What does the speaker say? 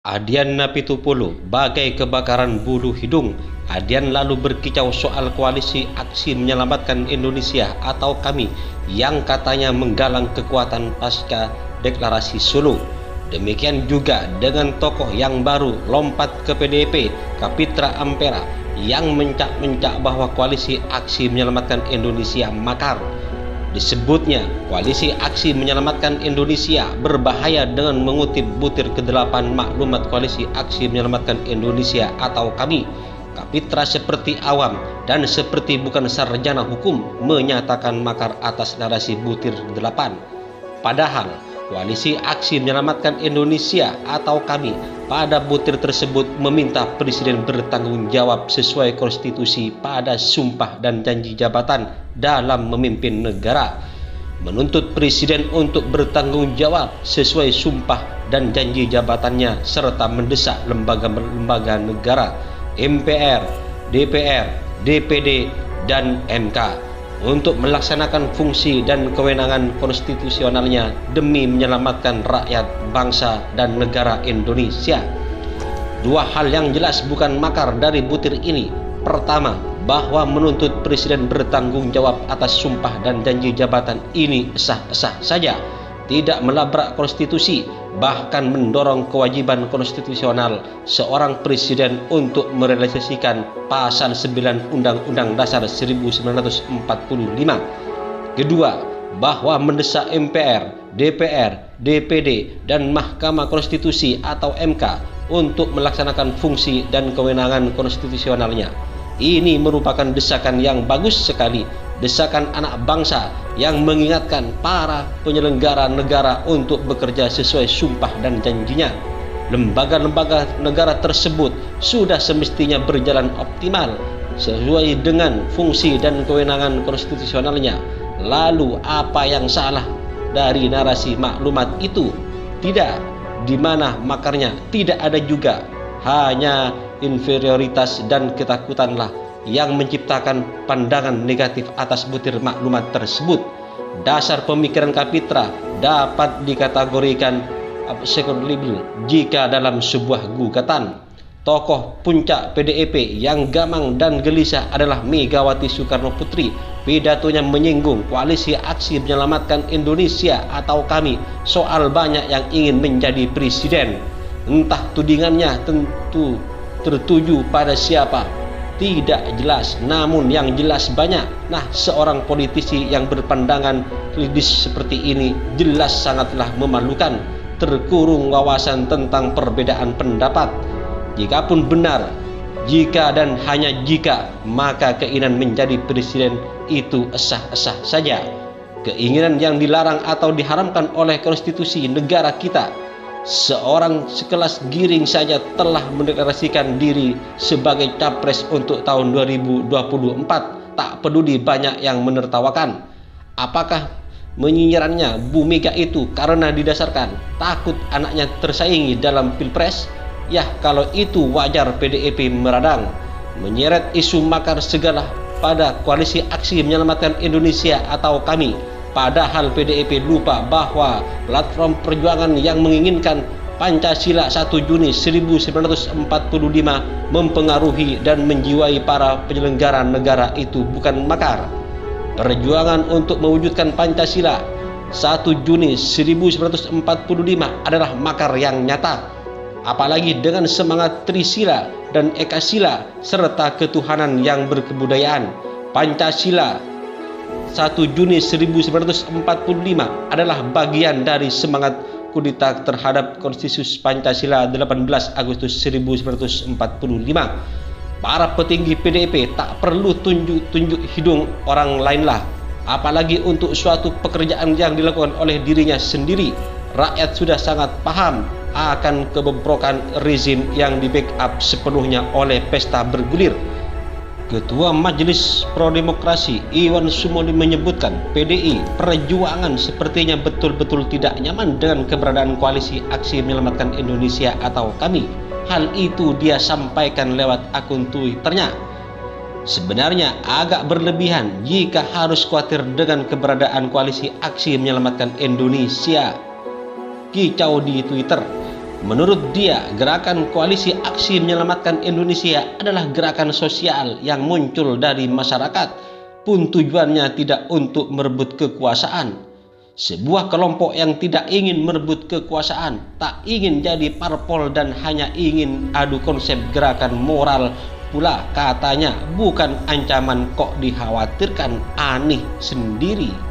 Adian Napitupulu bagai kebakaran bulu hidung. Adian lalu berkicau soal koalisi aksi menyelamatkan Indonesia atau kami yang katanya menggalang kekuatan pasca deklarasi Solo. Demikian juga dengan tokoh yang baru lompat ke PDIP, Kapitra Ampera, yang mencak-mencak bahwa koalisi aksi menyelamatkan Indonesia makar. Disebutnya koalisi aksi menyelamatkan Indonesia berbahaya dengan mengutip butir ke-8 maklumat koalisi aksi menyelamatkan Indonesia atau kami. Kapitra seperti awam dan seperti bukan sarjana hukum menyatakan makar atas narasi butir 8. Padahal koalisi aksi menyelamatkan Indonesia atau kami pada butir tersebut meminta Presiden bertanggung jawab sesuai konstitusi pada sumpah dan janji jabatan dalam memimpin negara, menuntut Presiden untuk bertanggung jawab sesuai sumpah dan janji jabatannya, serta mendesak lembaga-lembaga negara, MPR, DPR, DPD, dan MK untuk melaksanakan fungsi dan kewenangan konstitusionalnya demi menyelamatkan rakyat, bangsa, dan negara Indonesia. Dua hal yang jelas bukan makar dari butir ini. Pertama, bahwa menuntut Presiden bertanggung jawab atas sumpah dan janji jabatan ini sah-sah saja, tidak melabrak konstitusi, bahkan mendorong kewajiban konstitusional seorang presiden untuk merealisasikan pasal 9 Undang-Undang Dasar 1945. Kedua, bahwa mendesak MPR, DPR, DPD, dan Mahkamah Konstitusi atau MK untuk melaksanakan fungsi dan kewenangan konstitusionalnya. Ini merupakan desakan yang bagus sekali, desakan anak bangsa yang mengingatkan para penyelenggara negara untuk bekerja sesuai sumpah dan janjinya. Lembaga-lembaga negara tersebut sudah semestinya berjalan optimal sesuai dengan fungsi dan kewenangan konstitusionalnya. Lalu apa yang salah dari narasi maklumat itu? Tidak, di mana makarnya tidak ada juga, hanya inferioritas dan ketakutanlah yang menciptakan pandangan negatif atas butir maklumat tersebut. Dasar pemikiran Kapitra dapat dikategorikan absekondibel jika dalam sebuah gugatan. Tokoh puncak PDIP yang gamang dan gelisah adalah Megawati Soekarno Putri. Pidatonya menyinggung koalisi aksi menyelamatkan Indonesia atau kami soal banyak yang ingin menjadi presiden. Entah tudingannya tentu tertuju pada siapa, tidak jelas, namun yang jelas banyak. Nah, seorang politisi yang berpandangan kritis seperti ini jelas sangatlah memalukan, terkurung wawasan tentang perbedaan pendapat. Jikapun benar, jika dan hanya jika, maka keinginan menjadi presiden itu sah-sah saja. Keinginan yang dilarang atau diharamkan oleh konstitusi negara kita. Seorang sekelas Giring saja telah mendeklarasikan diri sebagai capres untuk tahun 2024. Tak peduli banyak yang menertawakan. Apakah menyinyirannya Bu Mega itu karena didasarkan takut anaknya tersaingi dalam pilpres? Yah, kalau itu wajar PDIP meradang, menyeret isu makar segala pada koalisi aksi menyelamatkan Indonesia atau kami. Padahal PDIP lupa bahwa platform perjuangan yang menginginkan Pancasila 1 Juni 1945 mempengaruhi dan menjiwai para penyelenggara negara itu bukan makar. Perjuangan untuk mewujudkan Pancasila 1 Juni 1945 adalah makar yang nyata. Apalagi dengan semangat Trisila dan Ekasila serta ketuhanan yang berkebudayaan. Pancasila 1 Juni 1945 adalah bagian dari semangat kudeta terhadap Konstitusi Pancasila 18 Agustus 1945. Para petinggi PDIP tak perlu tunjuk hidung orang lainlah, apalagi untuk suatu pekerjaan yang dilakukan oleh dirinya sendiri. Rakyat sudah sangat paham akan kebobrokan rezim yang di-backup sepenuhnya oleh pesta bergulir. Ketua Majelis Pro Demokrasi Iwan Sumoli menyebutkan PDI Perjuangan sepertinya betul-betul tidak nyaman dengan keberadaan koalisi aksi menyelamatkan Indonesia atau kami. Hal itu dia sampaikan lewat akun Twitternya. Sebenarnya agak berlebihan jika harus khawatir dengan keberadaan koalisi aksi menyelamatkan Indonesia. Kicau di Twitter. Menurut dia, gerakan Koalisi Aksi Menyelamatkan Indonesia adalah gerakan sosial yang muncul dari masyarakat, pun tujuannya tidak untuk merebut kekuasaan. Sebuah kelompok yang tidak ingin merebut kekuasaan, tak ingin jadi parpol dan hanya ingin adu konsep gerakan moral pula katanya, bukan ancaman kok dikhawatirkan Anies sendiri.